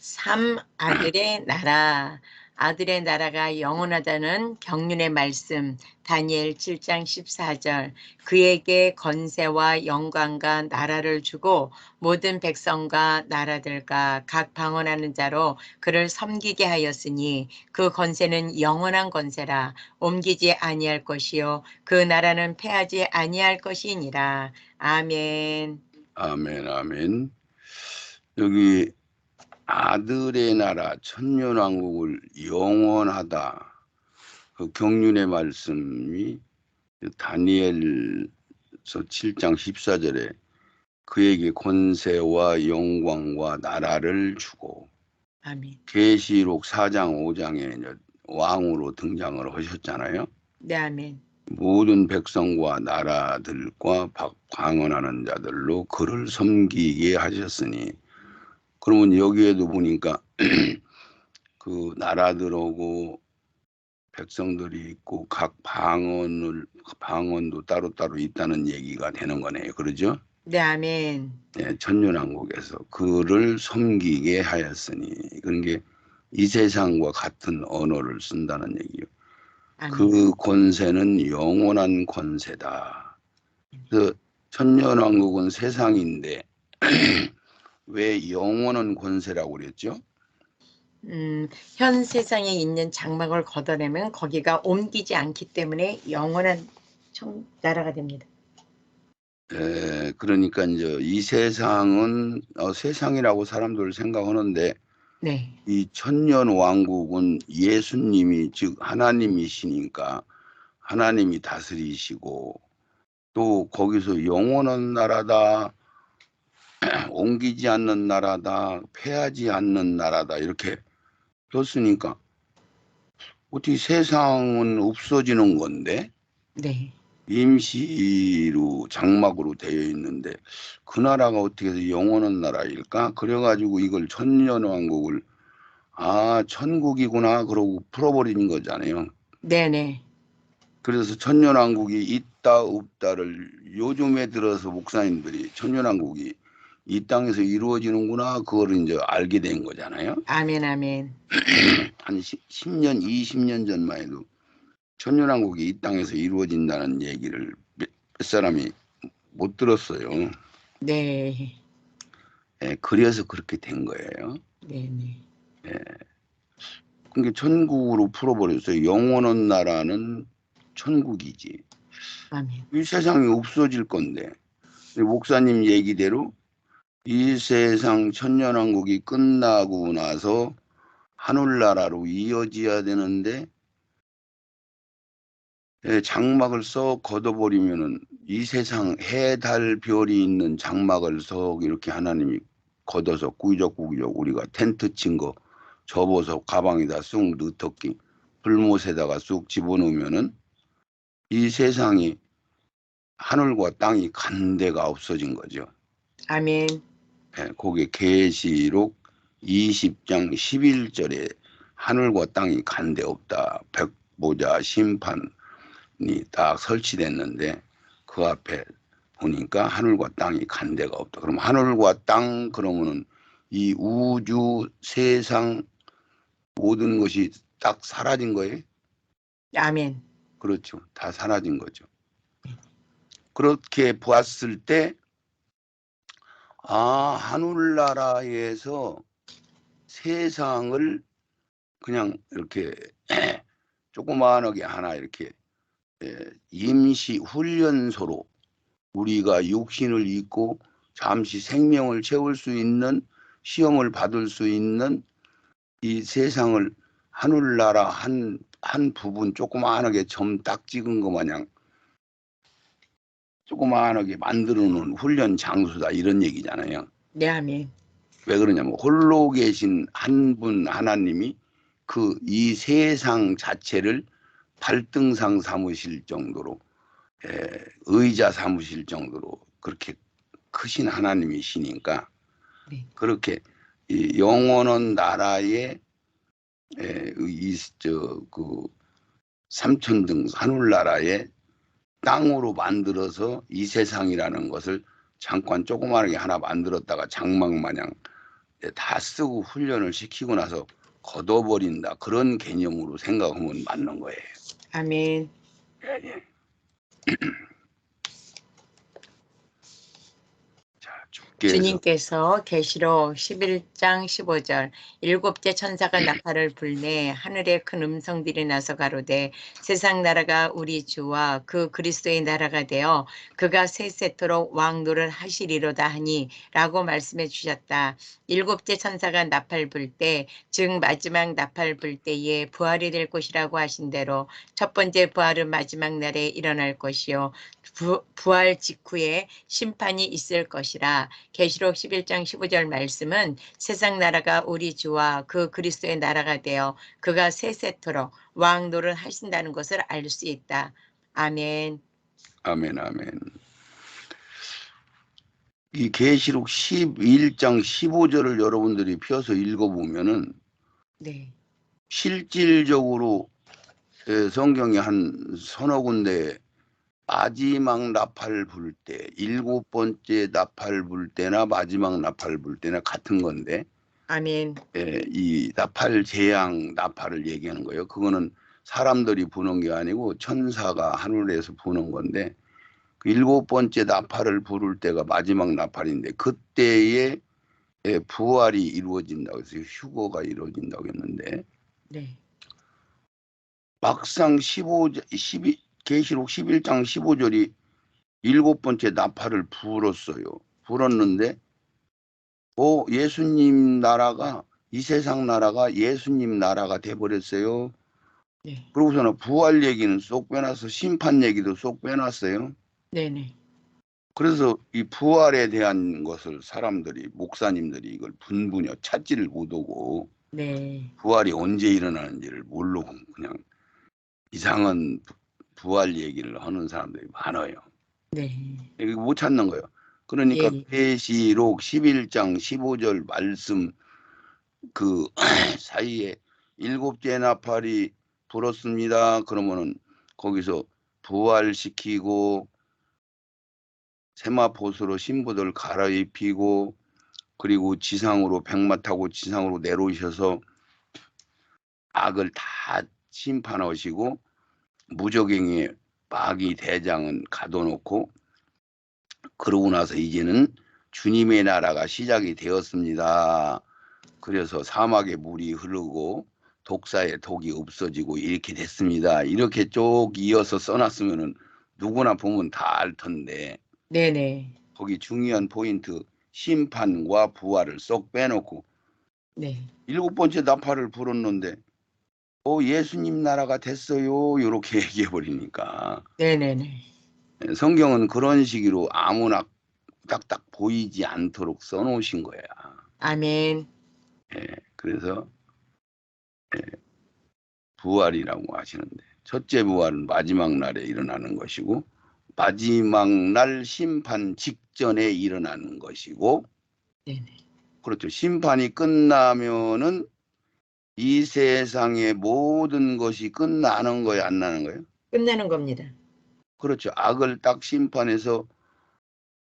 삼 아들의 나라. 아들의 나라가 영원하다는 경륜의 말씀. 다니엘 7장 14절. 그에게 권세와 영광과 나라를 주고 모든 백성과 나라들과 각 방언하는 자로 그를 섬기게 하였으니 그 권세는 영원한 권세라. 옮기지 아니할 것이요 그 나라는 패하지 아니할 것이니라. 아멘. 아멘, 아멘. 여기 아들의 나라 천년왕국을 영원하다. 그 경륜의 말씀이 다니엘서 7장 14절에 그에게 권세와 영광과 나라를 주고, 아멘. 계시록 4장 5장에 왕으로 등장을 하셨잖아요. 네, 아멘. 모든 백성과 나라들과 방언하는 자들로 그를 섬기게 하셨으니, 그러면 여기에도 보니까 그 나라들하고 백성들이 있고 각 방언도 따로따로 있다는 얘기가 되는 거네요. 그러죠? 네, 아멘. 네, 천년왕국에서 그를 섬기게 하였으니, 그런 게 이 세상과 같은 언어를 쓴다는 얘기예요. 아멘. 그 권세는 영원한 권세다. 그래서 천년왕국은 세상인데 왜 영원한 권세라고 그랬죠? 현 세상에 있는 장막을 걷어내면 거기가 옮기지 않기 때문에 영원한 나라가 됩니다. 그러니까 이제 이 세상은 세상이라고 사람들 생각하는데, 네. 이 천년 왕국은 예수님이 즉 하나님이시니까 하나님이 다스리시고, 또 거기서 영원한 나라다, 옮기지 않는 나라다, 패하지 않는 나라다 이렇게 줬으니까 어떻게 세상은 없어지는 건데 네. 임시로 장막으로 되어 있는데 그 나라가 어떻게 해서 영원한 나라일까? 그래가지고 이걸 천년왕국을 천국이구나 그러고 풀어버리는 거잖아요. 네네. 그래서 천년왕국이 있다 없다를 요즘에 들어서 목사님들이 천년왕국이 이 땅에서 이루어지는구나 그거를 이제 알게 된 거잖아요. 아멘, 아멘. 한 10년, 20년 전만 해도 천년왕국이 이 땅에서 이루어진다는 얘기를 몇 사람이 못 들었어요. 네. 그래서 그렇게 된 거예요. 네네. 그러니까 천국으로 풀어버렸어요. 영원한 나라는 천국이지. 아멘. 이 세상이 없어질 건데 목사님 얘기대로 이 세상 천년왕국이 끝나고 나서 하늘나라로 이어져야 되는데 장막을 썩 걷어버리면은 이 세상 해, 달, 별이 있는 장막을 썩 이렇게 하나님이 걷어서 꾸기적꾸기적 우리가 텐트 친 거 접어서 가방에다 쑥 넣기 불못에다가 쑥 집어넣으면은 이 세상이 하늘과 땅이 간 데가 없어진 거죠. 아멘. 거기에 계시록 20장 11절에 하늘과 땅이 간 데 없다. 백보자 심판이 딱 설치됐는데 그 앞에 보니까 하늘과 땅이 간 데가 없다. 그럼 하늘과 땅 그러면은 이 우주 세상 모든 것이 딱 사라진 거예요. 아멘. 그렇죠. 다 사라진 거죠. 그렇게 보았을 때 하늘나라에서 세상을 그냥 이렇게 조그마하게 하나 이렇게 임시 훈련소로 우리가 육신을 입고 잠시 생명을 채울 수 있는 시험을 받을 수 있는 이 세상을 하늘나라 한 부분 조그마하게 점 딱 찍은 것 마냥 조그마하게 만들어 놓은 훈련 장소다 이런 얘기잖아요. 네, 아멘. 왜 그러냐면 홀로 계신 한 분 하나님이 그 이 세상 자체를 발등상 삼으실 정도로 의자 삼으실 정도로 그렇게 크신 하나님이시니까 네. 그렇게 이 영원한 나라의 삼천등 하늘나라의 땅으로 만들어서 이 세상이라는 것을 잠깐 조그마하게 하나 만들었다가 장막 마냥 다 쓰고 훈련을 시키고 나서 걷어버린다. 그런 개념으로 생각하면 맞는 거예요. 아멘. 예, 예. 자, 주께서 주님께서 계시록 11장 15절 일곱째 천사가 나팔을 불매 하늘에 큰 음성들이 나서 가로되 세상 나라가 우리 주와 그 그리스도의 나라가 되어 그가 세세토록 왕노를 하시리로다 하니 라고 말씀해 주셨다. 일곱째 천사가 나팔 불 때 즉 마지막 나팔 불 때에 부활이 될 것이라고 하신 대로 첫 번째 부활은 마지막 날에 일어날 것이요 부활 직후에 심판이 있을 것이라. 계시록 11장 15절 말씀은 세상 나라가 우리 주와 그 그리스도의 나라가 되어 그가 세세토록 왕노를 하신다는 것을 알 수 있다. 아멘. 아멘, 아멘. 이 계시록 11장 15절을 여러분들이 펴서 읽어보면은 네. 실질적으로 성경이 한 서너 군데 마지막 나팔 불 때, 일곱 번째 나팔 불 때나 마지막 나팔 불 때나 같은 건데, 아멘. 이 나팔 재앙 나팔을 얘기하는 거예요. 그거는 사람들이 부는 게 아니고 천사가 하늘에서 부는 건데, 그 일곱 번째 나팔을 부를 때가 마지막 나팔인데, 그때에 부활이 이루어진다고 해서 휴거가 이루어진다고 했는데, 네. 막상 12 계시록 11장 15절이 일곱 번째 나팔을 불었어요. 불었는데 예수님 나라가 이 세상 나라가 예수님 나라가 돼버렸어요. 네. 그러고서는 부활 얘기는 쏙 빼놨어. 심판 얘기도 쏙 빼놨어요. 네네. 그래서 이 부활에 대한 것을 사람들이 목사님들이 이걸 분분히 찾지를 못하고 네. 부활이 언제 일어나는지를 모르고 그냥 이상한 부활 얘기를 하는 사람들이 많아요. 네. 이거 못 찾는 거예요. 그러니까 예. 계시록 11장 15절 말씀 그 사이에 일곱째 나팔이 불었습니다. 그러면은 거기서 부활시키고 세마포스로 신부들 갈아입히고 그리고 지상으로 백마 타고 지상으로 내려오셔서 악을 다 심판하시고 무적행의 마귀 대장은 가둬놓고 그러고 나서 이제는 주님의 나라가 시작이 되었습니다. 그래서 사막에 물이 흐르고 독사의 독이 없어지고 이렇게 됐습니다. 이렇게 쭉 이어서 써놨으면은 누구나 보면 다 알 텐데 네네. 거기 중요한 포인트 심판과 부활을 쏙 빼놓고 네. 일곱 번째 나팔을 불었는데 예수님 나라가 됐어요. 이렇게 얘기해 버리니까 네네네. 성경은 그런 식으로 아무나 딱딱 보이지 않도록 써놓으신 거야. 아멘. 그래서 부활이라고 하시는데 첫째 부활은 마지막 날에 일어나는 것이고 마지막 날 심판 직전에 일어나는 것이고 네네. 그렇죠. 심판이 끝나면은 이 세상의 모든 것이 끝나는 거예요, 안 나는 거예요? 끝내는 겁니다. 그렇죠. 악을 딱 심판해서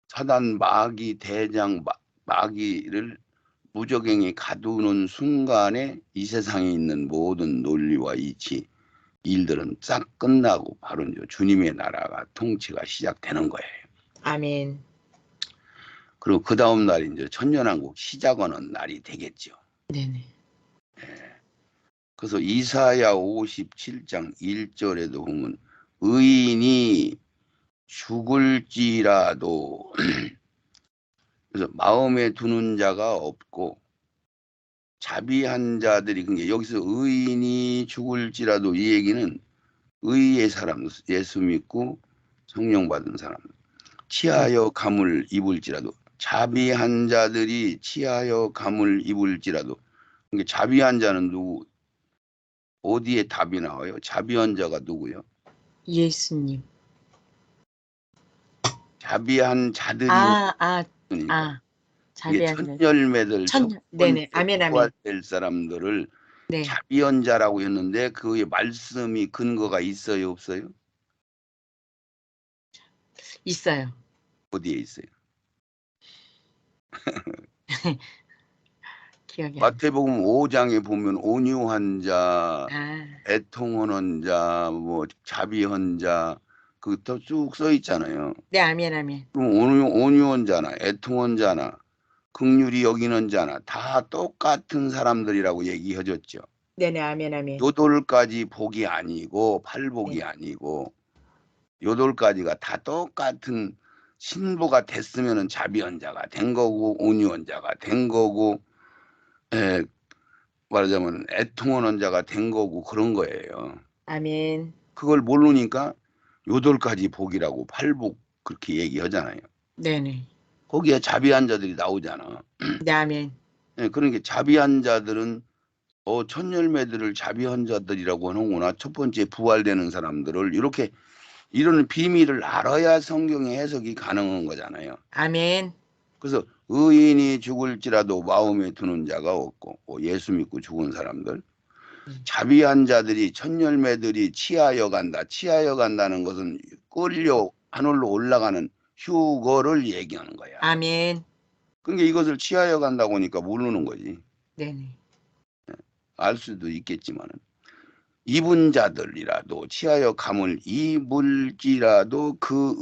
사단 마귀 대장 마귀를 무적행에 가두는 순간에 이 세상에 있는 모든 논리와 이치 일들은 싹 끝나고 바로 이제 주님의 나라가 통치가 시작되는 거예요. 아멘. 그리고 그 다음 날이 이제 천년왕국 시작하는 날이 되겠죠. 네네. 그래서 이사야 57장 1절에도 보면 의인이 죽을지라도 그래서 마음에 두는 자가 없고 자비한 자들이 그게 여기서 의인이 죽을지라도 이 얘기는 의의 사람 예수 믿고 성령 받은 사람 치하여 감을 입을지라도 자비한 자들이 치하여 감을 입을지라도 그러니까 자비한 자는 누구 어디에 답이 나와요? 자비한 자가 누구요? 예수님. 자비한 자들이 아, 아, 오니까 아. 이게 자비한 자. 첫 열매들 첫 번째 네네. 아멘, 아멘. 부활될 사람들을 네. 자비한 자라고 했는데 그의 말씀이 근거가 있어요 없어요? 있어요. 어디에 있어요? 기억이 안 나. 마태복음 5장에 보면 온유한 자, 아, 애통하는 자, 뭐 자비한 자, 그것도 쭉 써 있잖아요. 네, 아멘, 아멘. 그럼 온유한 자나 애통한 자나 긍휼히 여기는 자나 다 똑같은 사람들이라고 얘기해줬죠. 네네, 아멘, 아멘. 요돌까지 복이 아니고 팔복이 네, 아니고 요돌까지가 다 똑같은 신부가 됐으면은 자비한 자가 된 거고 온유한 자가 된 거고 말하자면 애통하는 자가 된 거고 그런 거예요. 아멘. 그걸 모르니까 요돌까지 복이라고 팔복 그렇게 얘기하잖아요. 네네. 거기에 자비한 자들이 나오잖아. 네, 아멘. 그러니까 자비한 자들은 첫 열매들을 자비한 자들이라고 하는구나. 첫 번째 부활되는 사람들을 이렇게 이런 비밀을 알아야 성경의 해석이 가능한 거잖아요. 아멘. 그래서 의인이 죽을지라도 마음에 두는 자가 없고 예수 믿고 죽은 사람들 자비한 자들이 첫 열매들이 치하여 간다. 치하여 간다는 것은 끌려 하늘로 올라가는 휴거를 얘기하는 거야. 아멘. 그러니까 이것을 치하여 간다고 하니까 모르는 거지. 네네. 알 수도 있겠지만은 입은 자들이라도 치하여 감을 입을지라도 그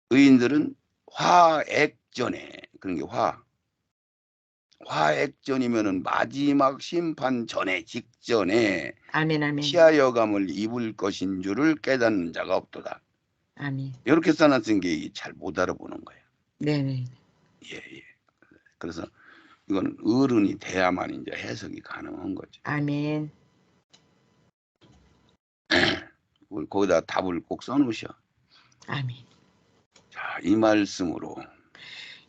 의인들은 화액전에 그런 게 화액전이면은 마지막 심판 전에 직전에 아멘, 아멘. 치하여 감을 입을 것인 줄을 깨닫는 자가 없도다. 아멘. 이렇게 써놨은 게 잘 못 알아보는 거예요. 네네. 예, 예. 그래서 이건 어른이 돼야만 이제 해석이 가능한 거죠. 아멘. 거기다 답을 꼭 써놓으셔. 아멘. 자, 이 말씀으로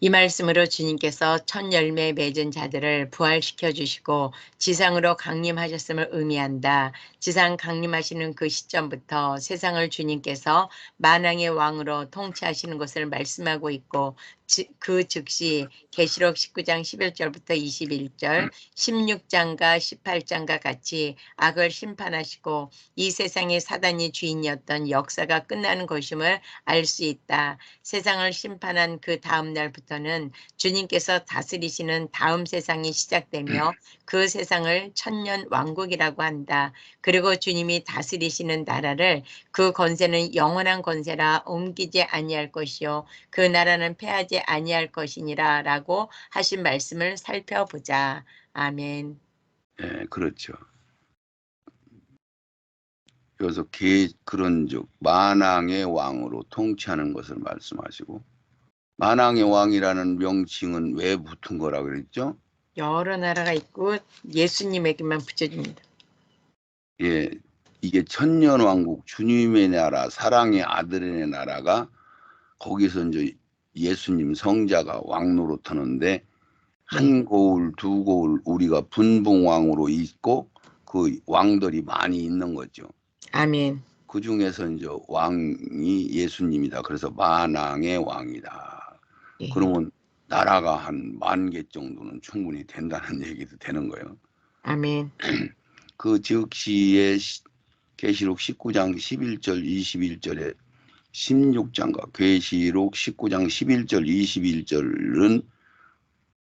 이 말씀으로 주님께서 첫 열매 맺은 자들을 부활시켜 주시고 지상으로 강림하셨음을 의미한다. 지상 강림하시는 그 시점부터 세상을 주님께서 만왕의 왕으로 통치하시는 것을 말씀하고 있고 그 즉시 계시록 19장 11절부터 21절, 16장과 18장과 같이 악을 심판하시고 이 세상의 사단이 주인이었던 역사가 끝나는 것임을 알 수 있다. 세상을 심판한 그 다음 날부터는 주님께서 다스리시는 다음 세상이 시작되며 그 세상을 천년 왕국이라고 한다. 그리고 주님이 다스리시는 나라를 그 권세는 영원한 권세라 옮기지 아니할 것이요 그 나라는 패하지 아니할 것이니라 라고 하신 말씀을 살펴보자. 아멘. 예, 그렇죠. 여기서 그런즉 만왕의 왕으로 통치하는 것을 말씀하시고 만왕의 왕이라는 명칭은 왜 붙은 거라 그랬죠? 여러 나라가 있고 예수님에게만 붙여줍니다. 예, 이게 천년왕국 주님의 나라 사랑의 아들의 나라가 거기서 이제 예수님 성자가 왕 노릇하는데 한 고을 두 고을 우리가 분봉왕으로 있고 그 왕들이 많이 있는 거죠. 아멘. 그 중에서 이제 왕이 예수님이다. 그래서 만왕의 왕이다. 예. 그러면 나라가 한 10,000개 정도는 충분히 된다는 얘기도 되는 거예요. 아멘. 그 즉시에 계시록 19장 11절 21절에 16장과 계시록 19장 11절 21절은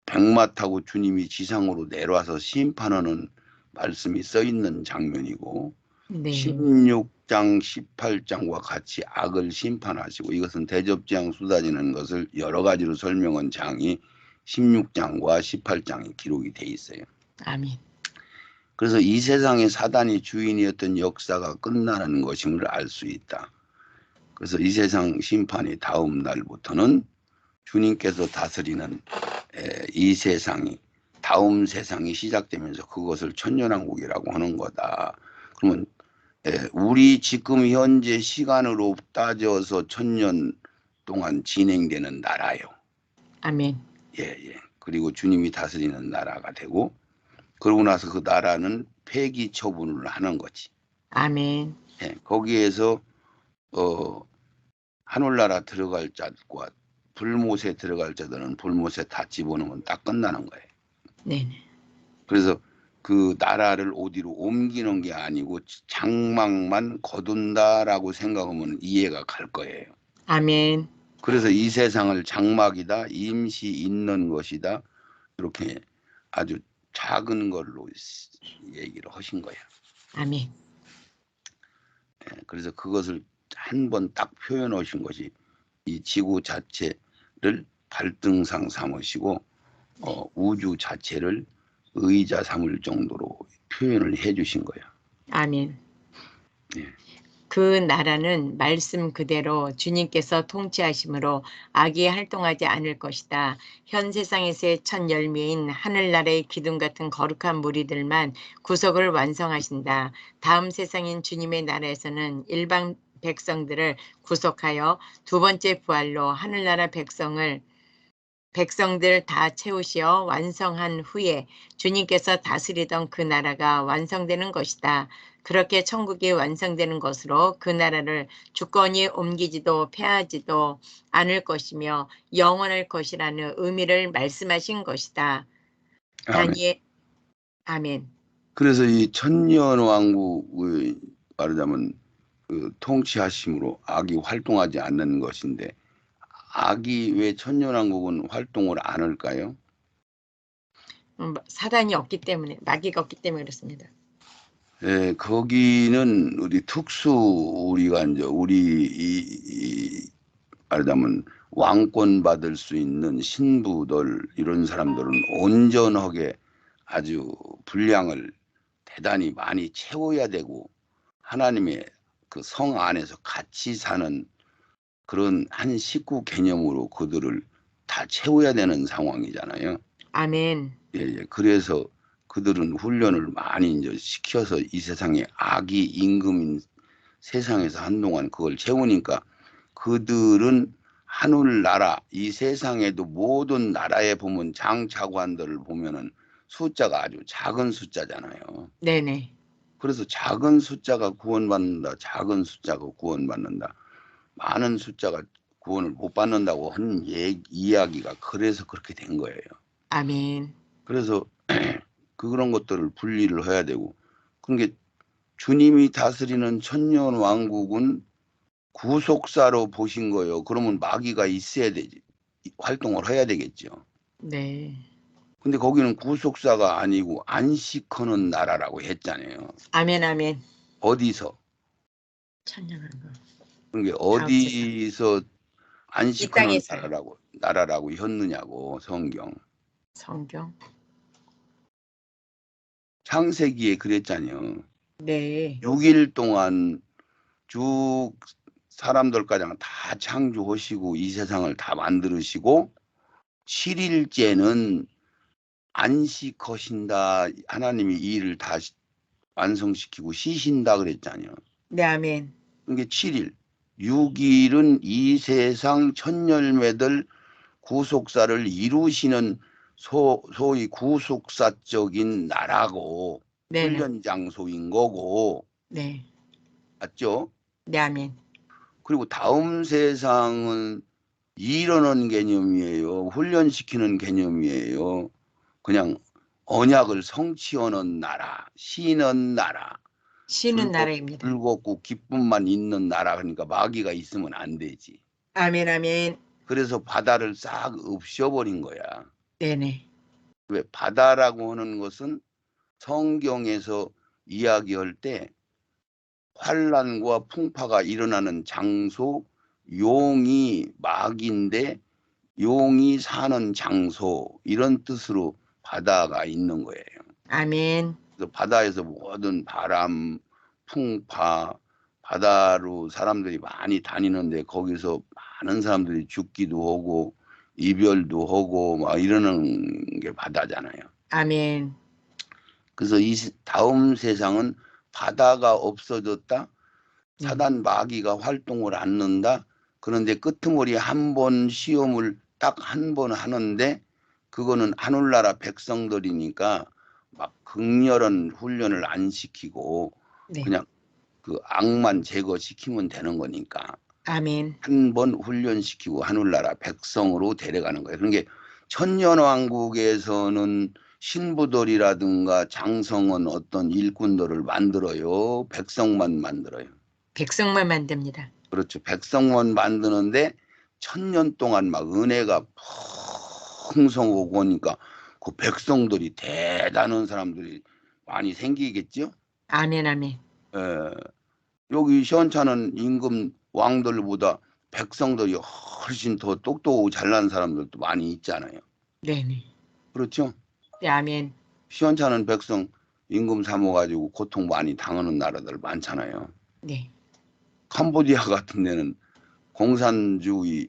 백마 타고 주님이 지상으로 내려와서 심판하는 말씀이 써 있는 장면이고 네. 16장 18장과 같이 악을 심판하시고 이것은 대접장 쏟아지는 것을 여러 가지로 설명한 장이 16장과 18장이 기록이 돼 있어요. 아멘. 그래서 이 세상의 사단이 주인이었던 역사가 끝나는 것임을 알 수 있다. 그래서 이 세상 심판이 다음 날부터는 주님께서 다스리는 이 세상이 다음 세상이 시작되면서 그것을 천년왕국이라고 하는 거다. 그러면 우리 지금 현재 시간으로 따져서 1000년 동안 진행되는 나라요. 아멘. 예. 그리고 주님이 다스리는 나라가 되고 그러고 나서 그 나라는 폐기 처분을 하는 거지. 아멘. 예, 거기에서 하늘나라 들어갈 자과 불못에 들어갈 자들은 불못에 다 집어넣으면 딱 끝나는 거예요. 네네. 그래서 그 나라를 어디로 옮기는 게 아니고 장막만 거둔다라고 생각하면 이해가 갈 거예요. 아멘. 그래서 이 세상을 장막이다, 임시 있는 것이다, 그렇게 아주 작은 걸로 얘기를 하신 거예요. 아멘. 그래서 그것을 한 번 딱 표현하신 것이 이 지구 자체를 발등상 삼으시고 우주 자체를 의자 삼을 정도로 표현을 해주신 거예요. 아멘. 예. 그 나라는 말씀 그대로 주님께서 통치하심으로 악이 활동하지 않을 것이다. 현 세상에서의 첫 열매인 하늘나라의 기둥 같은 거룩한 무리들만 구속을 완성하신다. 다음 세상인 주님의 나라에서는 일반 백성들을 구속하여 두 번째 부활로 하늘나라 백성들 다 채우시어 완성한 후에 주님께서 다스리던 그 나라가 완성되는 것이다. 그렇게 천국이 완성되는 것으로 그 나라를 주권이 옮기지도 패하지도 않을 것이며 영원할 것이라는 의미를 말씀하신 것이다. 아멘. 아멘. 그래서 이 천년 왕국의 말하자면 그 통치하심으로 악이 활동하지 않는 것인데 악이 왜 천년 왕국은 활동을 안 할까요? 사단이 없기 때문에, 마귀가 없기 때문에 그렇습니다. 예, 거기는 우리가 이제 말하자면 왕권 받을 수 있는 신부들 이런 사람들은 온전하게 아주 분량을 대단히 많이 채워야 되고 하나님의 그 성 안에서 같이 사는 그런 한 식구 개념으로 그들을 다 채워야 되는 상황이잖아요. 아멘. 예, 예. 그래서 그들은 훈련을 많이 이제 시켜서 이 세상에 악이 임금인 세상에서 한동안 그걸 채우니까 그들은 하늘나라 이 세상에도 모든 나라에 보면 장차관들을 보면은 숫자가 아주 작은 숫자잖아요. 네네. 그래서 작은 숫자가 구원받는다. 작은 숫자가 구원받는다. 많은 숫자가 구원을 못 받는다고 한 이야기가 그래서 그렇게 된 거예요. 아멘. 그래서 그런 것들을 분리를 해야 되고 그러니까 주님이 다스리는 천년 왕국은 구속사로 보신 거예요. 그러면 마귀가 있어야 되지. 활동을 해야 되겠죠. 네. 근데 거기는 구속사가 아니고 안식하는 나라라고 했잖아요. 아멘, 아멘. 어디서? 찬양하는 거. 그러니까 다음 세상. 어디서 이 안식하는 땅에서요. 나라라고 했느냐고 성경. 성경. 창세기에 그랬잖아요. 네. 6일 동안 쭉 사람들까지 다 창조하시고 이 세상을 다 만들으시고 7일째는 안식하신다. 하나님이 이 일을 다 완성시키고 쉬신다 그랬잖아요. 네, 아멘. 그게 7일. 6일은 이 세상 첫 열매들 구속사를 이루시는 소위 구속사적인 나라고 네네. 훈련 장소인 거고 네. 맞죠? 네, 아멘. 그리고 다음 세상은 이러는 개념이에요. 훈련시키는 개념이에요. 그냥 언약을 성취하는 나라, 쉬는 나라, 쉬는 나라입니다. 즐겁고 기쁨만 있는 나라. 그러니까 마귀가 있으면 안 되지. 아멘, 아멘. 그래서 바다를 싹 없애버린 거야. 네네. 왜 바다라고 하는 것은 성경에서 이야기할 때 환란과 풍파가 일어나는 장소, 용이 마귀인데 용이 사는 장소 이런 뜻으로 바다가 있는 거예요. 아멘. 그래서 바다에서 모든 바람, 풍파, 바다로 사람들이 많이 다니는데 거기서 많은 사람들이 죽기도 하고 이별도 하고 막 이러는 게 바다잖아요. 아멘. 그래서 이 다음 세상은 바다가 없어졌다. 네. 사단 마귀가 활동을 않는다. 그런데 끄트머리 한 번 시험을 딱 한 번 하는데 그거는 하늘나라 백성들이니까 막 극렬한 훈련을 안 시키고 네. 그냥 그 악만 제거시키면 되는 거니까 아멘. 한 번 훈련시키고 하늘나라 백성으로 데려가는 거예요. 그러니까 천년왕국에서는 신부들이라든가 장성은 어떤 일꾼들을 만들어요. 백성만 만들어요. 백성만 만듭니다. 그렇죠. 백성만 만드는데 1000년 동안 막 은혜가 풍성하고 오니까 그 백성들이 대단한 사람들이 많이 생기겠죠. 아멘, 아멘. 예. 여기 시원찮은 임금 왕들보다 백성들이 훨씬 더 똑똑하고 잘난 사람들도 많이 있잖아요. 네네. 그렇죠? 네, 아멘. 시원찮은 백성 임금 삼아가지고 고통 많이 당하는 나라들 많잖아요. 네. 캄보디아 같은 데는 공산주의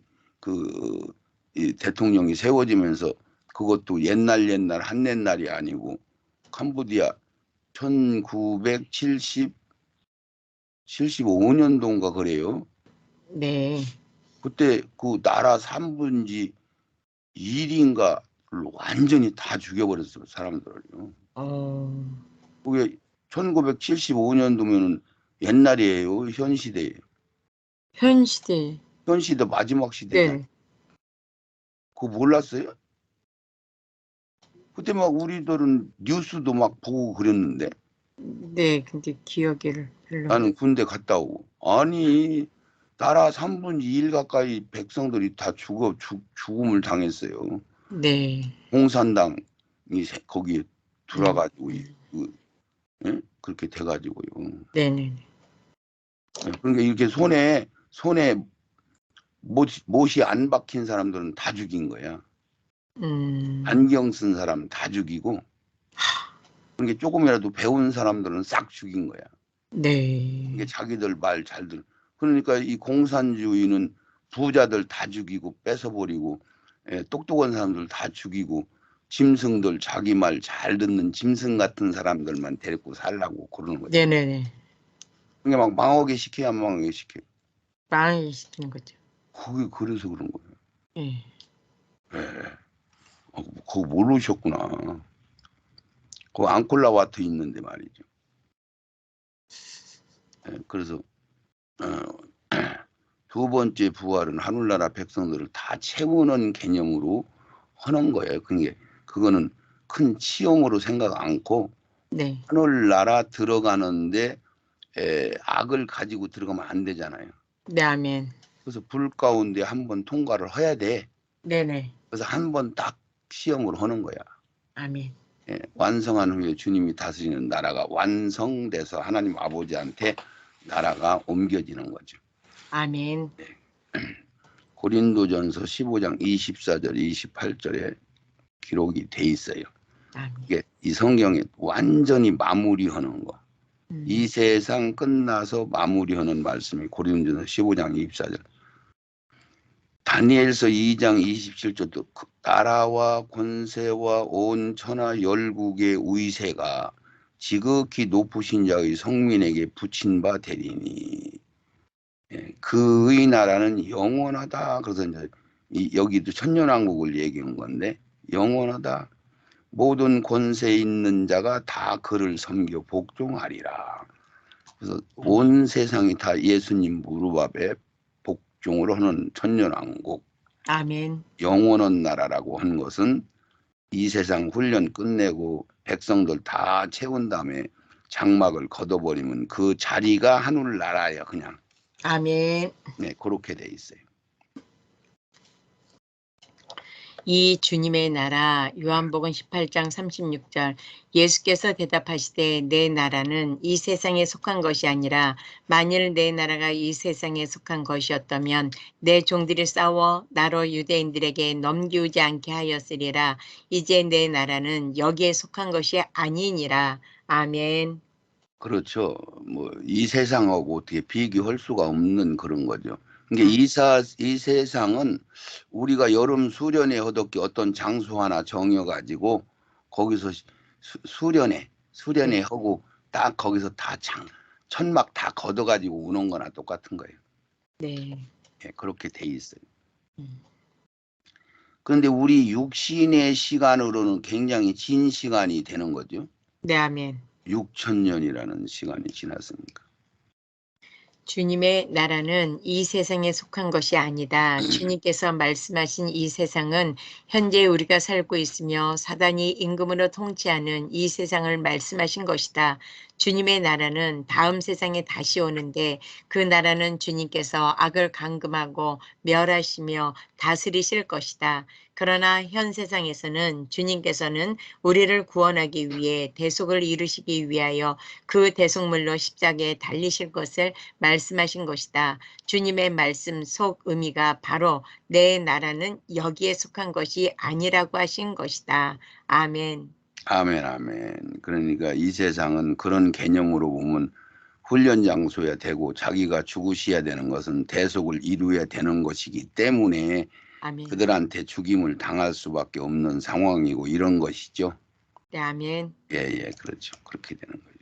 이 대통령이 세워지면서 그것도 옛날 한옛날이 아니고 캄보디아 1975년도인가 그래요. 네. 그때 그 나라 3분지 1인가를 완전히 다 죽여버렸어요, 사람들을요. 그게 1975년도면은 옛날이에요, 현 시대예요. 현 시대. 현 시대 마지막 시대잖아요. 네. 그거 몰랐어요? 그때 막 우리들은 뉴스도 막 보고 그랬는데 네, 근데 기억을 별로. 나는 군대 갔다 오고 아니 나라 3분의 1 가까이 백성들이 다 죽음을 당했어요. 네. 공산당이 거기에 들어가지고 예? 그렇게 돼가지고요. 네네. 예, 그러니까 이렇게 손에 못이 안 박힌 사람들은 다 죽인 거야. 안경 쓴 사람 다 죽이고, 그러니까 조금이라도 배운 사람들은 싹 죽인 거야. 네. 이게 자기들 말 잘 들. 그러니까 이 공산주의는 부자들 다 죽이고 뺏어버리고, 예, 똑똑한 사람들 다 죽이고, 짐승들 자기 말 잘 듣는 짐승 같은 사람들만 데리고 살라고 그러는 거죠. 네네네. 그러니까 막 망하게 시켜야 망하게 시켜. 망하게 시키는 거죠. 그게 그래서 그런 거예요. 예. 예. 그거 모르셨구나. 그 앙콜라와트 있는데 말이죠. 예, 그래서 두 번째 부활은 하늘나라 백성들을 다 채우는 개념으로 하는 거예요. 그거는 큰 치용으로 생각 않고 네. 하늘나라 들어가는데 악을 가지고 들어가면 안 되잖아요. 네, 아멘. 그래서 불 가운데 한번 통과를 해야 돼. 네네. 그래서 한 번 딱 시험을 하는 거야. 아멘. 예, 완성한 후에 주님이 다스리는 나라가 완성돼서 하나님 아버지한테 나라가 옮겨지는 거죠. 아멘. 고린도전서 15장 24절 28절에 기록이 돼 있어요. 아멘. 이게 이 성경에 완전히 마무리하는 거. 이 세상 끝나서 마무리하는 말씀이 고린도전서 15장 24절. 다니엘서 2장 27절도 나라와 권세와 온 천하 열국의 위세가 지극히 높으신 자의 성민에게 붙인 바 되리니 그의 나라는 영원하다. 그래서 이제 여기도 천년왕국을 얘기한 건데 영원하다. 모든 권세 있는 자가 다 그를 섬겨 복종하리라. 그래서 온 세상이 다 예수님 무릎 앞에 복종을 하는 천년왕국. 아멘. 영원한 나라라고 한 것은 이 세상 훈련 끝내고 백성들 다 채운 다음에 장막을 걷어버리면 그 자리가 하늘나라예요. 그냥. 아멘. 네, 그렇게 돼 있어요. 이 주님의 나라 요한복음 18장 36절 예수께서 대답하시되 내 나라는 이 세상에 속한 것이 아니라 만일 내 나라가 이 세상에 속한 것이었다면 내 종들이 싸워 나로 유대인들에게 넘기우지 않게 하였으리라. 이제 내 나라는 여기에 속한 것이 아니니라. 아멘. 그렇죠. 뭐 이 세상하고 어떻게 비교할 수가 없는 그런 거죠. 그러니까 이 세상은 우리가 여름 수련회 허덕기 어떤 장소 하나 정해가지고 거기서 수련회 네. 하고 딱 거기서 다 천막 다 걷어가지고 오는 거나 똑같은 거예요. 네. 예, 그렇게 돼 있어요. 그런데 우리 육신의 시간으로는 굉장히 긴 시간이 되는 거죠. 네, 아멘. 6,000년이라는 시간이 지났으니까. 주님의 나라는 이 세상에 속한 것이 아니다. 주님께서 말씀하신 이 세상은 현재 우리가 살고 있으며 사단이 임금으로 통치하는 이 세상을 말씀하신 것이다. 주님의 나라는 다음 세상에 다시 오는데 그 나라는 주님께서 악을 감금하고 멸하시며 다스리실 것이다. 그러나 현 세상에서는 주님께서는 우리를 구원하기 위해 대속을 이루시기 위하여 그 대속물로 십자가에 달리실 것을 말씀하신 것이다. 주님의 말씀 속 의미가 바로 내 나라는 여기에 속한 것이 아니라고 하신 것이다. 아멘. 아멘, 아멘. 그러니까 이 세상은 그런 개념으로 보면 훈련 장소야 되고 자기가 죽으셔야 되는 것은 대속을 이루어야 되는 것이기 때문에 아멘. 그들한테 죽임을 당할 수밖에 없는 상황이고 이런 것이죠. 네, 아멘. 예, 예, 그렇죠. 그렇게 되는 거죠.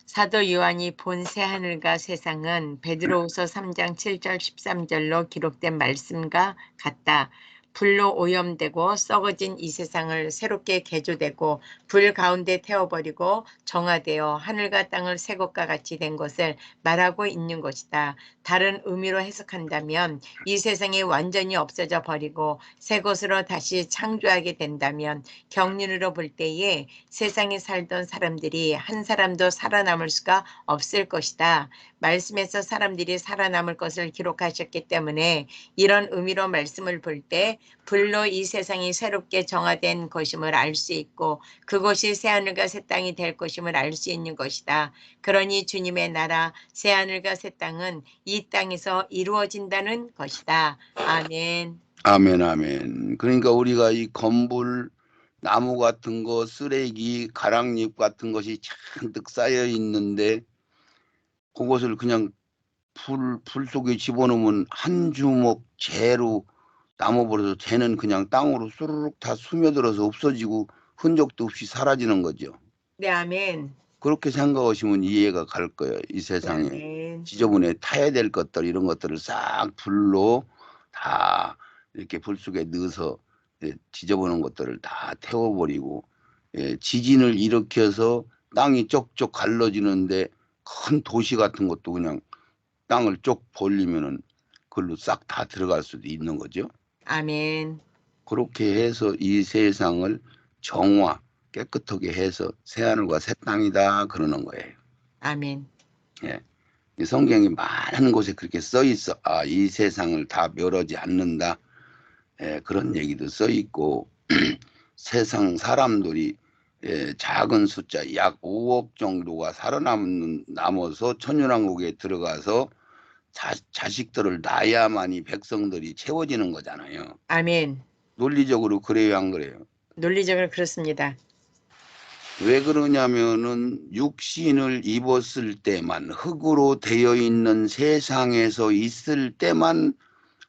사도 요한이 본 새하늘과 세상은 베드로후서 3장 7절 13절로 기록된 말씀과 같다. 불로 오염되고 썩어진 이 세상을 새롭게 개조되고 불 가운데 태워버리고 정화되어 하늘과 땅을 새 것과 같이 된 것을 말하고 있는 것이다. 다른 의미로 해석한다면 이 세상이 완전히 없어져 버리고 새 것으로 다시 창조하게 된다면 경륜으로 볼 때에 세상에 살던 사람들이 한 사람도 살아남을 수가 없을 것이다. 말씀에서 사람들이 살아남을 것을 기록하셨기 때문에 이런 의미로 말씀을 볼 때 불로 이 세상이 새롭게 정화된 것임을 알 수 있고 그것이 새하늘과 새 땅이 될 것임을 알 수 있는 것이다. 그러니 주님의 나라 새하늘과 새 땅은 이 땅에서 이루어진다는 것이다. 아멘. 아멘, 아멘. 그러니까 우리가 이 건불, 나무 같은 거, 쓰레기, 가랑잎 같은 것이 잔뜩 쌓여 있는데 그것을 그냥 불 속에 집어넣으면 한 주먹 재로 남아버려서 재는 그냥 땅으로 수르륵 다 스며들어서 없어지고 흔적도 없이 사라지는 거죠. 네, 아멘. 그렇게 생각하시면 이해가 갈 거예요. 이 네, 세상에 아멘. 지저분해 타야 될 것들 이런 것들을 싹 불로 다 이렇게 불 속에 넣어서 지저분한 것들을 다 태워버리고 지진을 일으켜서 땅이 쪽쪽 갈라지는데 큰 도시 같은 것도 그냥 땅을 쪽 벌리면은 그걸로 싹 다 들어갈 수도 있는 거죠. 아멘. 그렇게 해서 이 세상을 정화 깨끗하게 해서 새하늘과 새 땅이다 그러는 거예요. 아멘. 예. 이 성경이 많은 곳에 그렇게 써 있어. 아, 이 세상을 다 멸하지 않는다. 그런 얘기도 써 있고 세상 사람들이 작은 숫자 약 5억 정도가 남아서 천연왕국에 들어가서 자식들을 낳아야만이 백성들이 채워지는 거잖아요. 아멘. 논리적으로 그래요, 안 그래요? 논리적으로 그렇습니다. 왜 그러냐면은 육신을 입었을 때만 흙으로 되어 있는 세상에서 있을 때만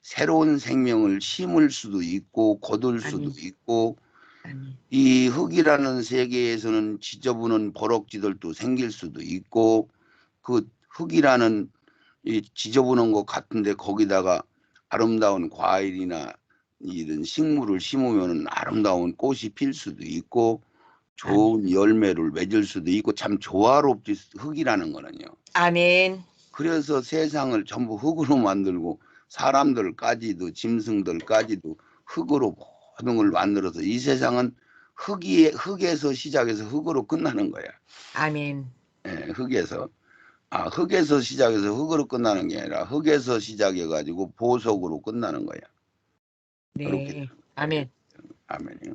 새로운 생명을 심을 수도 있고 거둘 수도 아멘. 있고 아멘. 이 흙이라는 세계에서는 지저분한 버럭지들도 생길 수도 있고 그 흙이라는 이 지저분한 것 같은데 거기다가 아름다운 과일이나 이런 식물을 심으면 아름다운 꽃이 필 수도 있고 좋은 열매를 맺을 수도 있고 참 조화롭지 흙이라는 거는요. 아멘. 그래서 세상을 전부 흙으로 만들고 사람들까지도 짐승들까지도 흙으로 모든 걸 만들어서 이 세상은 흙에서 시작해서 흙으로 끝나는 거야. 아멘. 예, 흙에서 시작해서 흙으로 끝나는 게 아니라 흙에서 시작해가지고 보석으로 끝나는 거야. 그렇게 네. 되는 거예요. 아멘. 아멘이요.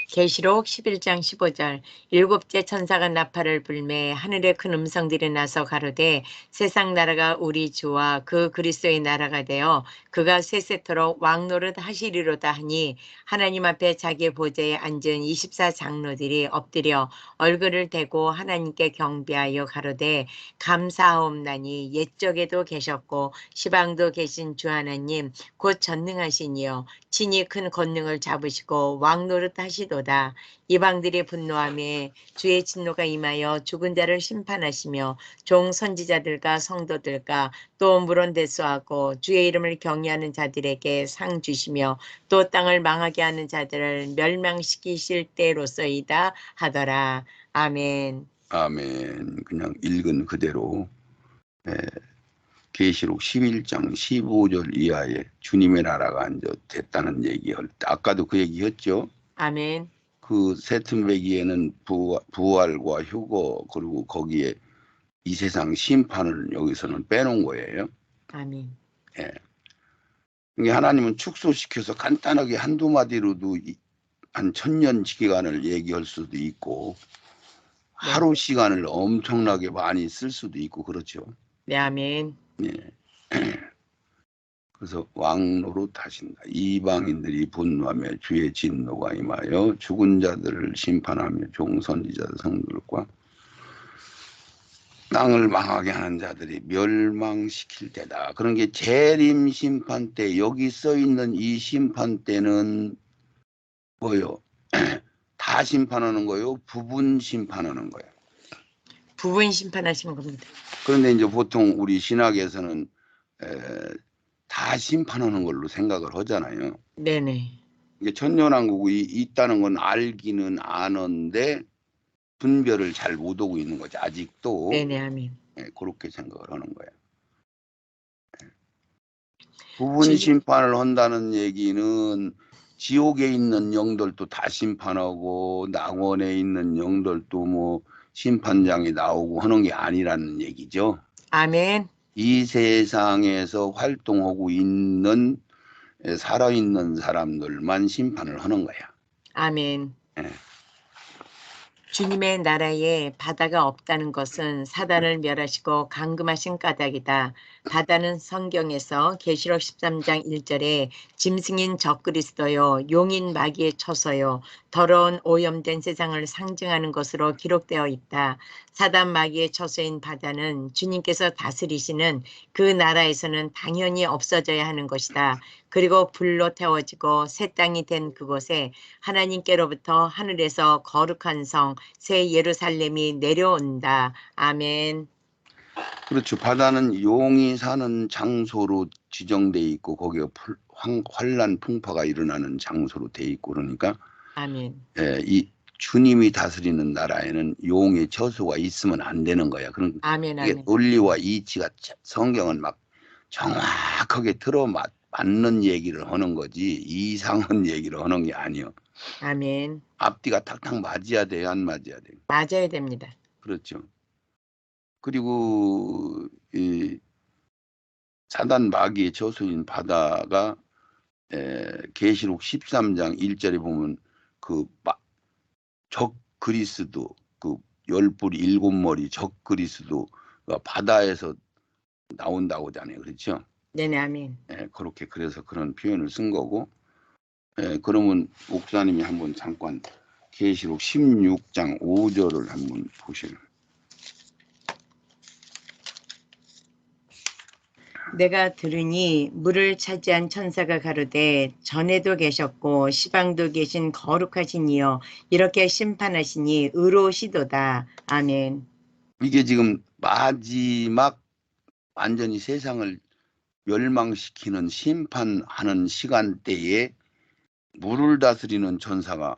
계시록 11장 15절 일곱째 천사가 나팔을 불매 하늘에 큰 음성들이 나서 가로되 세상 나라가 우리 주와 그 그리스도의 나라가 되어 그가 세세토록 왕노릇 하시리로다 하니 하나님 앞에 자기의 보좌에 앉은 24장로들이 엎드려 얼굴을 대고 하나님께 경배하여 가로되 감사하옵나니 옛적에도 계셨고 시방도 계신 주 하나님 곧 전능하시니요 친히 큰 권능을 잡으시고 왕노릇 하시도다. 이방들이 분노하며 주의 진노가 임하여 죽은 자를 심판하시며 종 선지자들과 성도들과 또 물은 대수하고 주의 이름을 경외하는 자들에게 상 주시며 또 땅을 망하게 하는 자들을 멸망시키실 때로서이다 하더라. 아멘. 아멘. 그냥 읽은 그대로 계시록 11장 15절 이하에 주님의 나라가 이제 됐다는 얘기할 때 아까도 그 얘기했죠. 아멘. 그 세튼배기에는 부활과 휴거 그리고 거기에 이 세상 심판을 여기서는 빼놓은 거예요. 아멘. 예. 이게 하나님은 축소시켜서 간단하게 한두 마디로도 한 1000년 기간을 얘기할 수도 있고 네. 하루 시간을 엄청나게 많이 쓸 수도 있고 그렇죠. 네, 아멘. 예. 그래서 왕노로 타신다. 이방인들이 분노하며 주의 진노가 임하여 죽은 자들을 심판하며 종선지자들 성들과 땅을 망하게 하는 자들이 멸망시킬 때다. 그런 게 재림 심판 때, 여기 써 있는 이 심판 때는 뭐요? 다 심판하는 거요? 부분 심판하는 거예요. 부분 심판하시는 겁니다. 그런데 이제 보통 우리 신학에서는 다 심판하는 걸로 생각을 하잖아요. 네네. 이게 천년왕국이 있다는 건 알기는 아는데 분별을 잘 못하고 있는 거죠. 아직도. 네네, 아멘. 그렇게 생각을 하는 거예요. 부분 심판을 한다는 얘기는 지옥에 있는 영들도 다 심판하고 낙원에 있는 영들도 뭐 심판장에 나오고 하는 게 아니라는 얘기죠. 아멘. 이 세상에서 활동하고 있는 살아있는 사람들만 심판을 하는 거야. 아멘. 예. 주님의 나라에 바다가 없다는 것은 사단을 멸하시고 감금하신 까닭이다. 바다는 성경에서 계시록 13장 1절에 짐승인 적그리스도요 용인 마귀의 처소요 더러운 오염된 세상을 상징하는 것으로 기록되어 있다. 사단 마귀의 처소인 바다는 주님께서 다스리시는 그 나라에서는 당연히 없어져야 하는 것이다. 그리고 불로 태워지고 새 땅이 된 그곳에 하나님께로부터 하늘에서 거룩한 성 새 예루살렘이 내려온다. 아멘. 그렇죠. 바다는 용이 사는 장소로 지정돼 있고 거기에 환란 풍파가 일어나는 장소로 돼 있고 그러니까 아멘. 이 주님이 다스리는 나라에는 용의 처소가 있으면 안 되는 거야. 그런 아멘. 이게 아멘. 논리와 이치가 성경은 막 정확하게 맞는 얘기를 하는 거지 이상한 얘기를 하는 게 아니요. 아멘. 앞뒤가 탁탁 맞아야 돼요, 안 맞아야 돼요. 맞아야 됩니다. 그렇죠. 그리고 이 사단 마귀의 저수인 바다가 계시록 13장 1절에 보면 적 그리스도 그 10뿌리 7머리 적 그리스도가 바다에서 나온다고 하잖아요. 그렇죠? 네네. 아멘. 그렇게 그래서 그런 표현을 쓴 거고 그러면 목사님이 한번 잠깐 계시록 16장 5절을 한번 보시면 내가 들으니 물을 차지한 천사가 가로되 전에도 계셨고 시방도 계신 거룩하신 이여 이렇게 심판하시니 의로우시도다. 아멘. 이게 지금 마지막 완전히 세상을 멸망시키는 심판하는 시간대에 물을 다스리는 천사가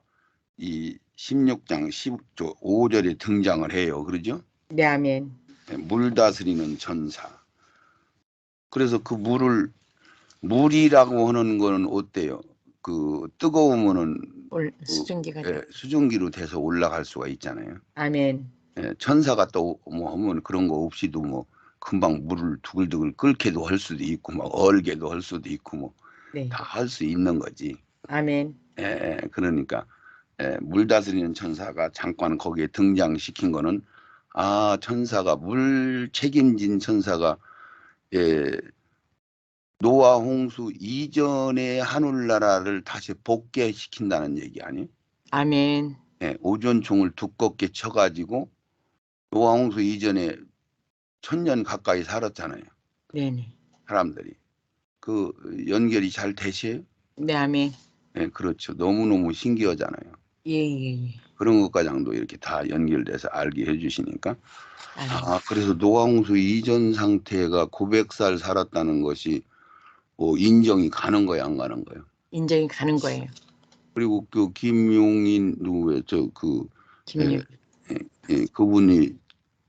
이 16장 15절에 등장을 해요. 그러죠? 네. 아멘. 물 다스리는 천사. 그래서 그 물이라고 하는 거는 어때요? 그 뜨거우면은 수증기가 수증기로 돼서 올라갈 수가 있잖아요. 아멘. 천사가 또 뭐 하면 그런 거 없이도 뭐 금방 물을 두글두글 끓게도 할 수도 있고 막 얼게도 할 수도 있고 뭐 다 할 수 있는 거지. 아멘. 그러니까 물 다스리는 천사가 잠깐 거기에 등장시킨 거는 천사가 물 책임진 천사가 노아 홍수 이전의 하늘나라를 다시 복귀시킨다는 얘기 아니에요? 아멘. 오존총을 두껍게 쳐가지고 노아 홍수 이전에 1000년 가까이 살았잖아요. 네네. 사람들이. 그 연결이 잘 되세요? 네. 아멘. 그렇죠. 너무너무 신기하잖아요. 예. 그런 것과장도 이렇게 다 연결돼서 알게 해주시니까. 그래서 노아 홍수 이전 상태가 900살 살았다는 것이 인정이 가는 거예요, 안 가는 거예요? 인정이 가는 거예요. 그리고 그 김용인 김용. 그분이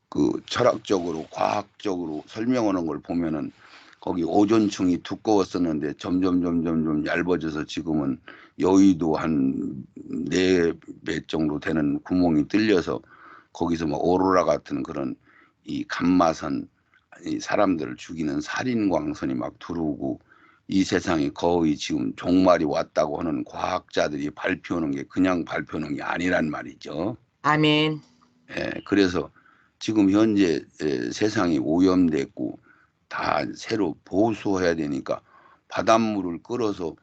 그 철학적으로 과학적으로 설명하는 걸 보면은 거기 오존층이 두꺼웠었는데 점점 얇아져서 지금은 여의도 한 4배 정도 되는 구멍이 뚫려서 거기서 뭐 오로라 같은 그런 이 감마선 이 사람들을 죽이는 살인광선이 막 들어오고 이 세상에 거의 지금 종말이 왔다고 하는 과학자들이 발표하는 게 그냥 발표하는 게 아니란 말이죠. 아멘. 예, 그래서 지금 현재 세상이 오염됐고 다 새로 보수해야 되니까 바닷물을 끌어서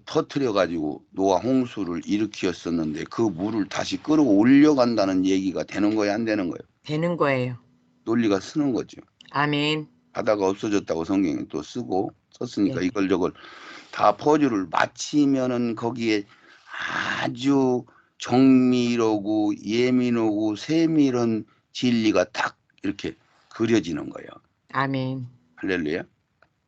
터트려 가지고 노아 홍수를 일으켰었는데 그 물을 다시 끌어올려 간다는 얘기가 되는 거예요, 안 되는 거예요? 되는 거예요. 논리가 쓰는 거죠. 아멘. 바다가 없어졌다고 성경이 또 쓰고 썼으니까 네. 이걸 저걸 다 퍼즐을 맞히면은 거기에 아주 정밀하고 예민하고 세밀한 진리가 딱 이렇게 그려지는 거예요. 아멘. 할렐루야.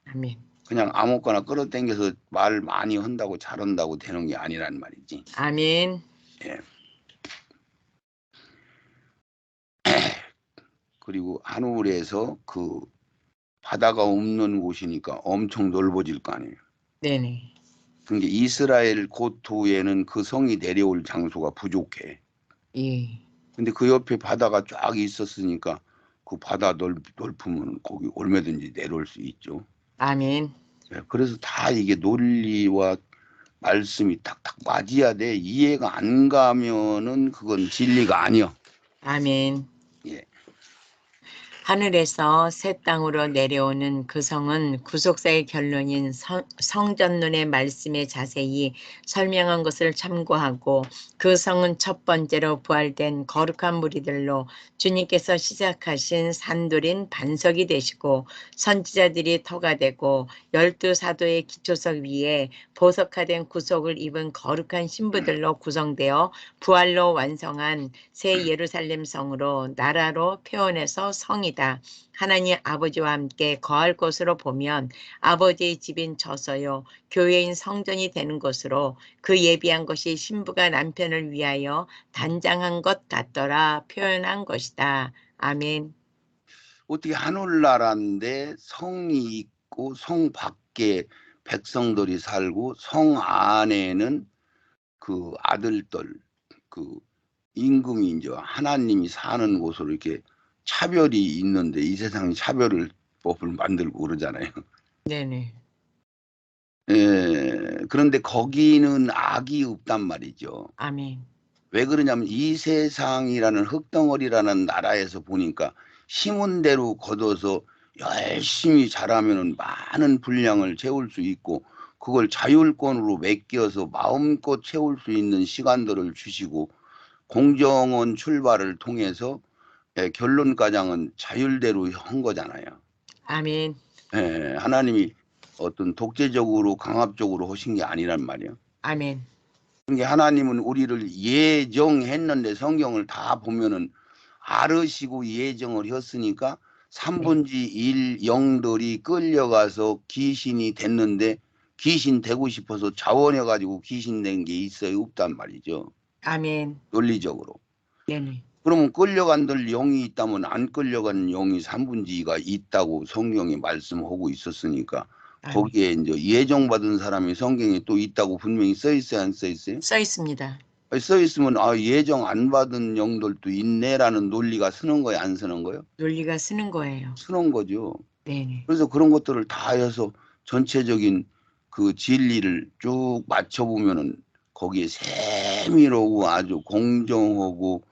아멘. 그냥 아무거나 끌어당겨서 말 많이 한다고 잘한다고 되는 게 아니란 말이지. 아멘. 예. 그리고 하늘에서 그 바다가 없는 곳이니까 엄청 넓어질 거 아니에요. 네네. 그러니까 이스라엘 고토에는 그 성이 내려올 장소가 부족해. 예. 근데 그 옆에 바다가 쫙 있었으니까 그 바다 넓으면 거기 얼마든지 내려올 수 있죠. 아멘. 예, 그래서 다 이게 논리와 말씀이 탁탁 맞아야 돼. 이해가 안 가면은 그건 진리가 아니야. 아멘. 예. 하늘에서 새 땅으로 내려오는 그 성은 구속사의 결론인 성전론의 말씀에 자세히 설명한 것을 참고하고 그 성은 첫 번째로 부활된 거룩한 무리들로 주님께서 시작하신 산돌인 반석이 되시고 선지자들이 터가 되고 12사도의 기초석 위에 보석화된 구속을 입은 거룩한 신부들로 구성되어 부활로 완성한 새 예루살렘 성으로 나라로 표현해서 성이다. 하나님 아버지와 함께 거할 것으로 보면 아버지의 집인 저서요 교회인 성전이 되는 것으로 그 예비한 것이 신부가 남편을 위하여 단장한 것 같더라 표현한 것이다. 아멘. 어떻게 하늘나라인데 성이 있고 성 밖에 백성들이 살고 성 안에는 그 아들들 그 임금이 이제 하나님이 사는 곳으로 이렇게 차별이 있는데 이 세상이 차별을 법을 만들고 그러잖아요. 네네. 그런데 거기는 악이 없단 말이죠. 아멘. 왜 그러냐면 이 세상이라는 흙덩어리라는 나라에서 보니까 심은 대로 거둬서 열심히 잘하면은 많은 분량을 채울 수 있고 그걸 자율권으로 맡겨서 마음껏 채울 수 있는 시간들을 주시고 공정한 출발을 통해서 결론가장은 자율대로 한 거잖아요. 아멘. 하나님이 어떤 독재적으로 강압적으로 하신 게 아니란 말이에요. 아멘. 그러니까 하나님은 우리를 예정했는데 성경을 다 보면은 아르시고 예정을 했으니까 네. 3분의 1 영들이 끌려가서 귀신이 됐는데 귀신 되고 싶어서 자원해 가지고 귀신 된 게 있어요? 없단 말이죠. 아멘. 논리적으로. 네네. 그러면 끌려간들 영이 있다면 안 끌려간 영이 3분의 2가 있다고 성경이 말씀하고 있었으니까 아멘. 거기에 이제 예정받은 사람이 성경에 또 있다고 분명히 써 있어요, 안 써 있어요? 써 있습니다. 써 있으면 아 예정 안 받은 영들도 있네라는 논리가 쓰는 거예요, 안 쓰는 거예요? 논리가 쓰는 거예요. 쓰는 거죠. 네네. 그래서 그런 것들을 다 해서 전체적인 그 진리를 쭉 맞춰 보면은 거기에 세밀하고 아주 공정하고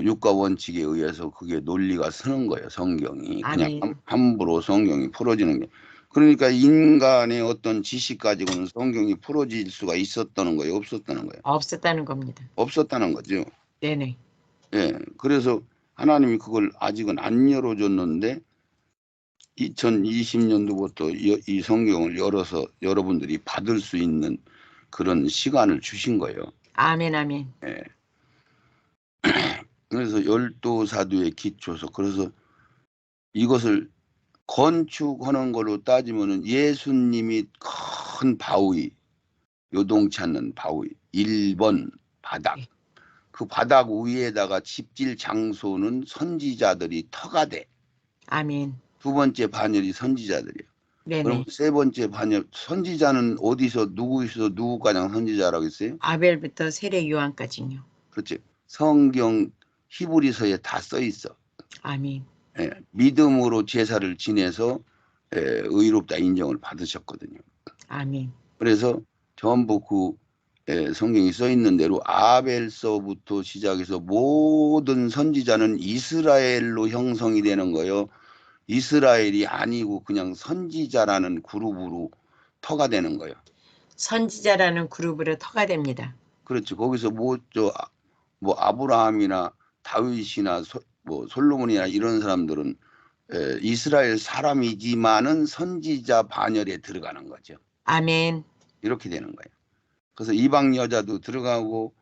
육가 원칙에 의해서 그게 논리가 서는 거예요, 성경이. 그냥 아멘. 함부로 성경이 풀어지는 게. 그러니까 인간의 어떤 지식 가지고는 성경이 풀어질 수가 있었다는 거예요, 없었다는 거예요? 없었다는 겁니다. 없었다는 거죠. 네네. 예. 그래서 하나님이 그걸 아직은 안 열어줬는데 2020년도부터 이 성경을 열어서 여러분들이 받을 수 있는 그런 시간을 주신 거예요. 아멘. 아멘. 예. 그래서 열두 사도의 기초서 그래서 이것을 건축하는 걸로 따지면은 예수님이 큰 바위, 요동치 않는 바위, 1번 바닥. 네. 그 바닥 위에다가 집질 장소는 선지자들이 터가 돼. 아멘. 두 번째 반열이 선지자들이에요. 그럼 네네. 세 번째 반열 선지자는 어디서 누구에서 누구가장 선지자라고 했어요? 아벨부터 세례 요한까지요. 그렇지. 성경 히브리서에 다 써 있어. 아멘. 예, 믿음으로 제사를 지내서 의롭다 인정을 받으셨거든요. 아멘. 그래서 전부 그 성경이 써 있는 대로 아벨서부터 시작해서 모든 선지자는 이스라엘로 형성이 되는 거예요. 이스라엘이 아니고 그냥 선지자라는 그룹으로 터가 되는 거예요. 선지자라는 그룹으로 터가 됩니다. 그렇죠. 거기서 뭐 아브라함이나 다윗이나 뭐 솔로몬이나 이런 사람들은 이스라엘 사람이지만은 선지자 반열에 들어가는 거죠. 아멘. 이렇게 되는 거예요. 그래서 이방 여자도 들어가고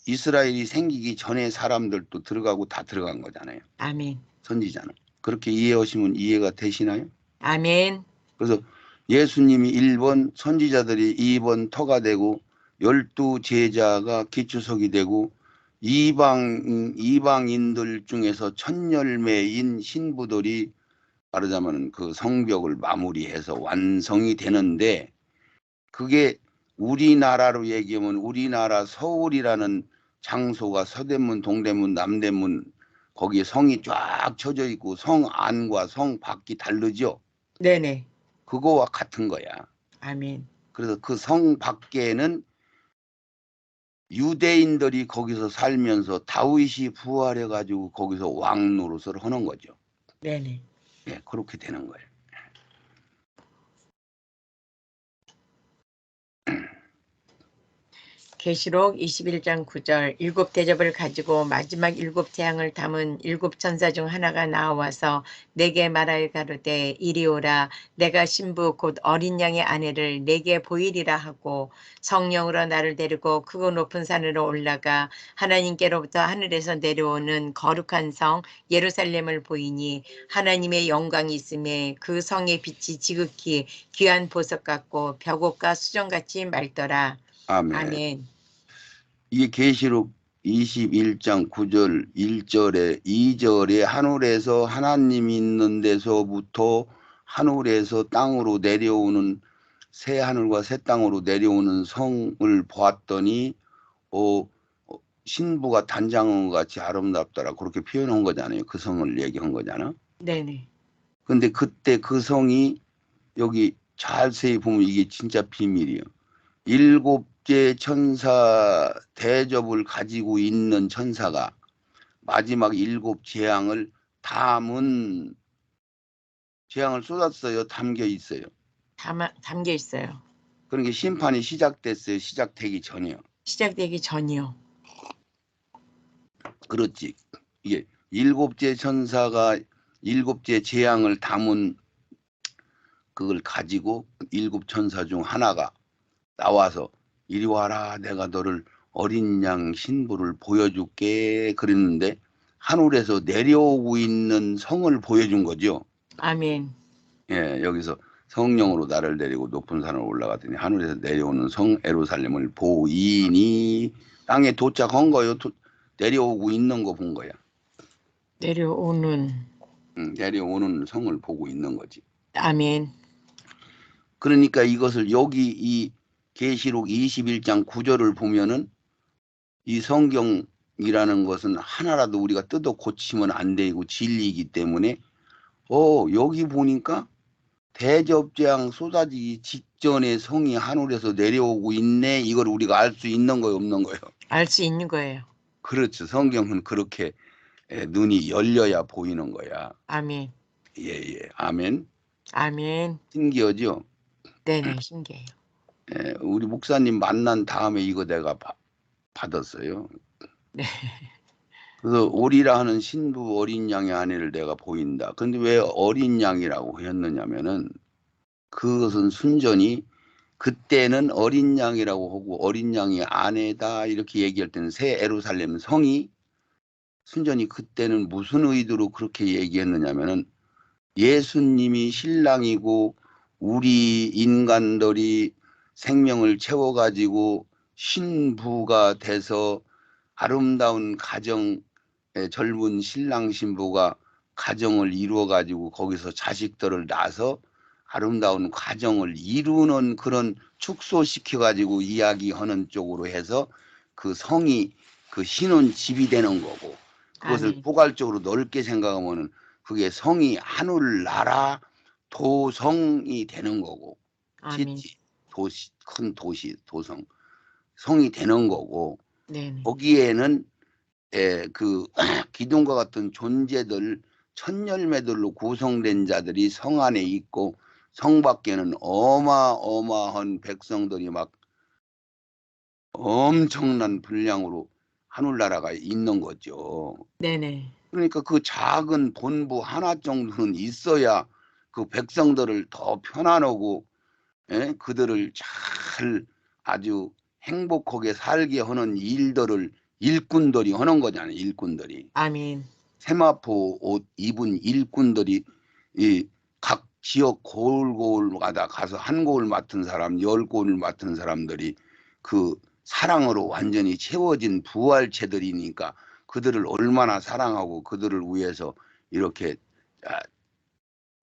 이스라엘이 생기기 전에 사람들도 들어가고 다 들어간 거잖아요. 아멘. 선지자는. 그렇게 이해하시면 이해가 되시나요? 아멘. 그래서 예수님이 1번, 선지자들이 2번 터가 되고 12 제자가 기초석이 되고 이방인들 중에서 첫 열매인 신부들이 말하자면 그 성벽을 마무리해서 완성이 되는데, 그게 우리나라로 얘기하면 우리나라 서울이라는 장소가 서대문, 동대문, 남대문 거기에 성이 쫙 쳐져 있고 성 안과 성 밖이 다르죠. 네네. 그거와 같은 거야. 아멘. 그래서 그 성 밖에는 유대인들이 거기서 살면서 다윗이 부활해 가지고 거기서 왕 노릇을 하는 거죠. 네네. 네, 그렇게 되는 거예요. 계시록 21장 9절 일곱 대접을 가지고 마지막 일곱 재앙을 담은 일곱 천사 중 하나가 나와서 내게 말하여 가로되 이리 오라. 내가 신부 곧 어린 양의 아내를 내게 보이리라 하고 성령으로 나를 데리고 크고 높은 산으로 올라가 하나님께로부터 하늘에서 내려오는 거룩한 성 예루살렘을 보이니 하나님의 영광이 있음에 그 성의 빛이 지극히 귀한 보석 같고 벽옥과 수정같이 맑더라. 아멘. 아멘. 이게 계시록 21장 9절 1절에 2절에 하늘에서 하나님이 있는 데서부터 하늘에서 땅으로 내려오는 새 하늘과 새 땅으로 내려오는 성을 보았더니 신부가 단장한 것 같이 아름답더라, 그렇게 표현한 거잖아요. 그 성을 얘기한 거잖아. 네네. 근데 그때 그 성이 여기 자세히 보면 이게 진짜 비밀이에요. 일곱째 천사 대접을 가지고 있는 천사가 마지막 일곱 재앙을 담은 재앙을 쏟았어요. 담겨 있어요. 담겨 있어요. 그러니까 심판이 시작됐어요. 시작되기 전이요. 시작되기 전이요. 그렇지. 이게 일곱째 천사가 일곱째 재앙을 담은 그걸 가지고 일곱 천사 중 하나가 나와서 이리 와라, 내가 너를 어린 양 신부를 보여줄게 그랬는데 하늘에서 내려오고 있는 성을 보여준 거죠. 아멘. 예, 여기서 성령으로 나를 데리고 높은 산을 올라가더니 하늘에서 내려오는 성 예루살렘을 보이니 땅에 도착한 거요. 내려오고 있는 거 본 거야. 내려오는. 내려오는 성을 보고 있는 거지. 아멘. 그러니까 이것을 여기 이 계시록 21장 9절을 보면은 이 성경이라는 것은 하나라도 우리가 뜯어 고치면 안 되고 진리이기 때문에 여기 보니까 대접재앙 쏟아지기 직전에 성이 하늘에서 내려오고 있네. 이걸 우리가 알 수 있는 거예요, 없는 거예요? 알 수 있는 거예요. 그렇죠. 성경은 그렇게 눈이 열려야 보이는 거야. 아멘. 예. 아멘. 아멘. 신기하죠? 네네. 신기해요. 우리 목사님 만난 다음에 이거 내가 받았어요. 네. 그래서 오리라 하는 신부 어린 양의 아내를 내가 보인다. 근데 왜 어린 양이라고 했느냐면은 그것은 순전히 그때는 어린 양이라고 하고 어린 양이 아내다 이렇게 얘기할 때는 새 예루살렘 성이 순전히 그때는 무슨 의도로 그렇게 얘기했느냐면은 예수님이 신랑이고 우리 인간들이 생명을 채워가지고 신부가 돼서 아름다운 가정, 젊은 신랑 신부가 가정을 이루어가지고 거기서 자식들을 낳아서 아름다운 가정을 이루는 그런 축소시켜가지고 이야기하는 쪽으로 해서 그 성이 그 신혼집이 되는 거고, 그것을 아멘. 포괄적으로 넓게 생각하면은 그게 성이 하늘나라 도성이 되는 거고, 아멘. 시티, 도시, 큰 도시, 도성, 성이 되는 거고, 네네. 거기에는 그 기둥과 같은 존재들, 천열매들로 구성된 자들이 성 안에 있고, 성 밖에는 어마어마한 백성들이 막 엄청난 분량으로 하늘나라가 있는 거죠. 네네. 그러니까 그 작은 본부 하나 정도는 있어야 그 백성들을 더 편안하고, 그들을 잘 아주 행복하게 살게 하는 일들을 일꾼들이 하는 거잖아요. 일꾼들이. 아멘. 세마포 옷 입은 일꾼들이 이 각 지역 고을고을마다 가서 한 고을 맡은 사람, 10고을 맡은 사람들이 그 사랑으로 완전히 채워진 부활체들이니까 그들을 얼마나 사랑하고 그들을 위해서 이렇게 아,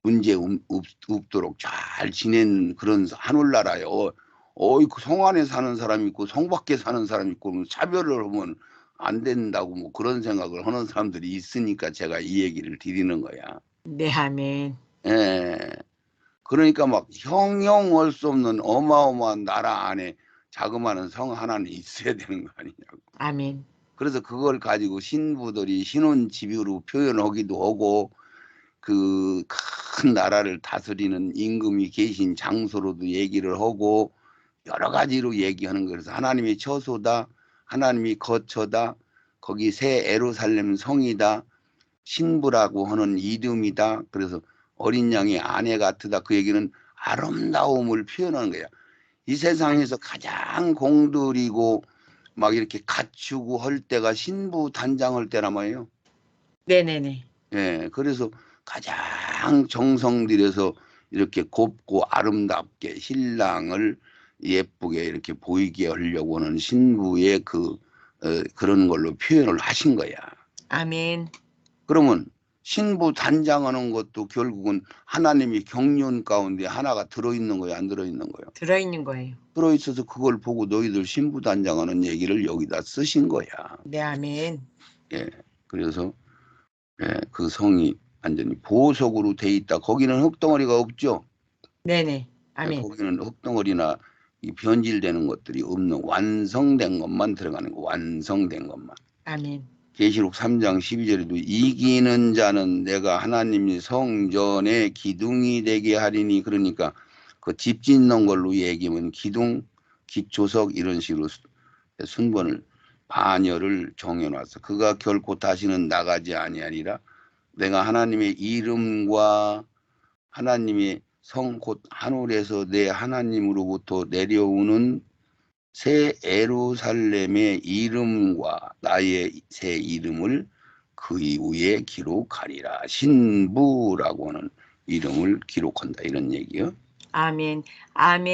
문제 없도록 잘 지낸 그런 하늘나라에 그 성 안에 사는 사람이 있고 성 밖에 사는 사람이 있고 차별을 하면 안 된다고 뭐 그런 생각을 하는 사람들이 있으니까 제가 이 얘기를 드리는 거야. 네, 아멘. 예. 그러니까 막 형용할 수 없는 어마어마한 나라 안에 자그마한 성 하나는 있어야 되는 거 아니냐고. 아멘. 그래서 그걸 가지고 신부들이 신혼집으로 표현하기도 하고 그 큰 나라를 다스리는 임금이 계신 장소로도 얘기를 하고 여러 가지로 얘기하는 거예요. 그래서 하나님의 처소다, 하나님이 거처다, 거기 새 예루살렘 성이다, 신부라고 하는 이름이다. 그래서 어린 양의 아내 같으다. 그 얘기는 아름다움을 표현하는 거야. 이 세상에서 가장 공들이고 막 이렇게 갖추고 할 때가 신부 단장할 때란 말이에요. 네네네. 예, 그래서 가장 정성 들여서 이렇게 곱고 아름답게 신랑을 예쁘게 이렇게 보이게 하려고 하는 신부의 그런 걸로 표현을 하신 거야. 아멘. 그러면 신부 단장하는 것도 결국은 하나님이 경륜 가운데 하나가 들어있는 거야, 안 들어있는 거야? 들어있는 거예요. 들어있어서 그걸 보고 너희들 신부 단장하는 얘기를 여기다 쓰신 거야. 네, 아멘. 예, 그래서 그 성이 완전히 보석으로 돼 있다. 거기는 흙덩어리가 없죠. 네네. 아멘. 거기는 흙덩어리나 이 변질되는 것들이 없는 완성된 것만 들어가는 거. 완성된 것만. 아멘. 계시록 3장 12절에도 이기는 자는 내가 하나님의 성전의 기둥이 되게 하리니, 그러니까 그 집 짓는 걸로 얘기하면 기둥, 기초석 이런 식으로 순번을 반열을 정해놨어. 그가 결코 다시는 나가지 아니하리라. 내가 하나님의 이름과 하나님의 성 곧 하늘에서 내 하나님으로부터 내려오는 새 예루살렘의 이름과 나의 새 이름을 그 이후에 기록하리라. 신부라고 하는 이름을 기록한다. 이런 얘기요. 아멘. 아멘.